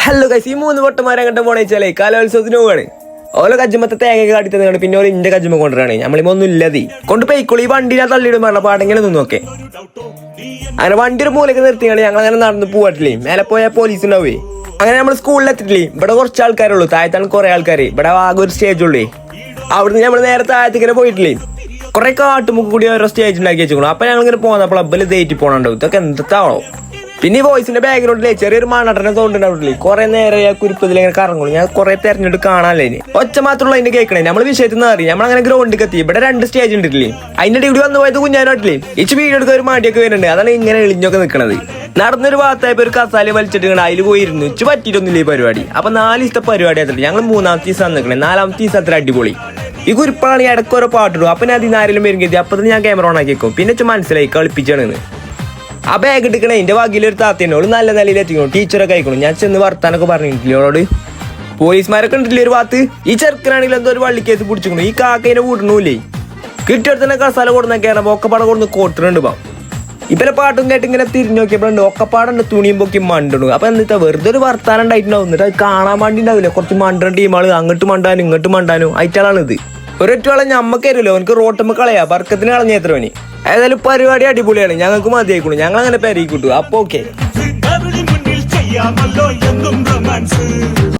Hello guys, ഈ 3 പൊട്ടന്മാരെ അങ്ങോട്ട് പോണേ വെച്ചാലേ കലോത്സവത്തിന് പോവാണ്. ഓരോ കജ്ജമത്തെ തേങ്ങ കാട്ടി തന്നുകൊണ്ട് പിന്നെ ഓരോ ഇന്റെ കജ്ജമ കൊണ്ടുവരാണ്. നമ്മളിമൊന്നും ഇല്ലതി കൊണ്ട് പോയിക്കോളൂ. ഈ വണ്ടിനെ തള്ളിയിടും പറഞ്ഞ പാടെങ്ങനെ നിന്നോക്കെ. അങ്ങനെ വണ്ടി ഒരു മൂലക്ക് നിർത്തിയാണ് ഞങ്ങൾ അങ്ങനെ നടന്ന് പോവാട്ടില്ലേ. മേലെ പോയാൽ പോലീസ് ഉണ്ടാവേ. അങ്ങനെ നമ്മൾ സ്കൂളിലെത്തിട്ടില്ലേ. ഇവിടെ കുറച്ച് ആൾക്കാരുള്ളൂ, താഴത്താണ് കുറെ ആൾക്കാർ. ഇവിടെ ആകെ ഒരു സ്റ്റേജ് ഉള്ളേ. അവിടുന്ന് നമ്മൾ നേരെ താഴത്തേക്കിനെ പോയിട്ടില്ലേ. കുറെ കാട്ടുമുക്ക് കൂടി ഓരോ സ്റ്റേജ് ഉണ്ടാക്കി വെച്ചോളൂ. അപ്പൊ ഞങ്ങൾ ഇങ്ങനെ പോകുന്ന ക്ലബ്ബിൽ തേറ്റി പോകണുണ്ടാവും. ഇതൊക്കെ എന്താണോ. പിന്നെ ഈ വോയിസിന്റെ ബാക്ക്ഗ്രൗണ്ടിലെ ചെറിയൊരു മണ്ണട്ടനെ തോണ്ടുണ്ടാവില്ലേ. കുറെ നേരെ കുരുപ്പതിലിങ്ങനെ കറങ്ങുള്ളൂ. ഞാൻ കുറെ തെരഞ്ഞെടുത്ത് കാണാനല്ലേ ഒച്ച മാത്രമുള്ള അതിന്റെ കേൾക്കണേ. നമ്മൾ വിഷയത്തിൽ നിന്ന് അറിയാം. നമ്മളങ്ങനെ ഗ്രൗണ്ടിൽ എത്തി. ഇവിടെ 2 സ്റ്റേജ് ഉണ്ടില്ലേ. അതിന്റെ ഇവിടെ വന്നു പോയത് കുഞ്ഞാനോട്ടില്ലേ. ഇച്ച് വീഡിയോ എടുക്കാൻ ഒരു മടിയൊക്കെ വരുന്നുണ്ട്. അതാണ് ഇങ്ങനെ എളിഞ്ഞൊക്കെ നിൽക്കണത്. നടന്നൊരു ഭാഗത്തായപ്പോ ഒരു കസാല വലിച്ചിട്ട് അതിൽ പോയിരുന്നു. ഇച്ച് പറ്റിയിട്ടൊന്നുമില്ല ഈ പരിപാടി. അപ്പൊ 4 ദിവസത്തെ പരിപാടി ആയിരുന്നു. ഞങ്ങൾ 3ാമത്തെ ദിവസം നിൽക്കണേ. 4ാമത്തെ ദിവസം അത്ര അടിപൊളി. ഈ കുരിപ്പാണ് ഇടയ്ക്ക് ഓരോ പാട്ടിടും. അപ്പൊ ഞാൻ അതിന് ആരെങ്കിലും വരും കരുതി. അപ്പൊ ഞാൻ ക്യാമറ ഓൺ ആക്കി വെക്കും. പിന്നെ മനസ്സിലായി കളിപ്പിച്ചാണെന്ന്. ആ ബാഗ് എടുക്കണേ. എന്റെ വകയിലൊരു താത്തേനോട് നല്ല നിലയിൽ എത്തിക്കണം. ടീച്ചറൊക്കെ അയക്കണം. ഞാൻ ചെന്ന് വർത്താനൊക്കെ പറഞ്ഞിട്ടില്ല അവളോട്. പോലീസുമാരൊക്കെ ഉണ്ടല്ലേ ഒരു ഭാഗത്ത്. ഈ ചെറുക്കനാണെങ്കിൽ എന്തോ ഒരു വള്ളിക്കേസ് പിടിച്ചിരിക്കണു. ഈ കാക്കേനെ കൂട്ടണൂല്ലേ. കിട്ടിയെടുത്ത് തന്നെ കസാല കൊടുന്നൊക്കെയാണ്. ഒക്കപ്പാടെ കൊടുന്ന് കോട്ടുന്നുണ്ട്. ഇപ്പലെ പാട്ടും കേട്ട് ഇങ്ങനെ തിരിഞ്ഞു നോക്കിയപ്പോഴുണ്ട് ഒക്കപ്പാടുണ്ട് തുണിയും പൊക്കി മണ്ടണു. അപ്പൊ എന്നിട്ട് വെറുതെ ഒരു വർത്താനം ഉണ്ടായിട്ടുണ്ടാവും. എന്നിട്ട് അത് കാണാൻ വേണ്ടി ഉണ്ടാവില്ല. കുറച്ച് മണ്ടൻ ടീമാള് അങ്ങോട്ട് മണ്ടാനും ഇങ്ങോട്ട് മണ്ടാനും അയറ്റാളാണിത്. ഒരൊറ്റ ഞമ്മക്ക് തരുമല്ലോ. എനിക്ക് റോട്ടമ്മ കളയാ ബർക്കത്തിന് കളഞ്ഞ എത്ര മണി. ഏതായാലും പരിപാടി അടിപൊളിയാണ്. ഞങ്ങൾക്ക് മതിയായിക്കണു. ഞങ്ങൾ അങ്ങനെ പെരയി കിട്ടു. അപ്പൊ ഓക്കെ.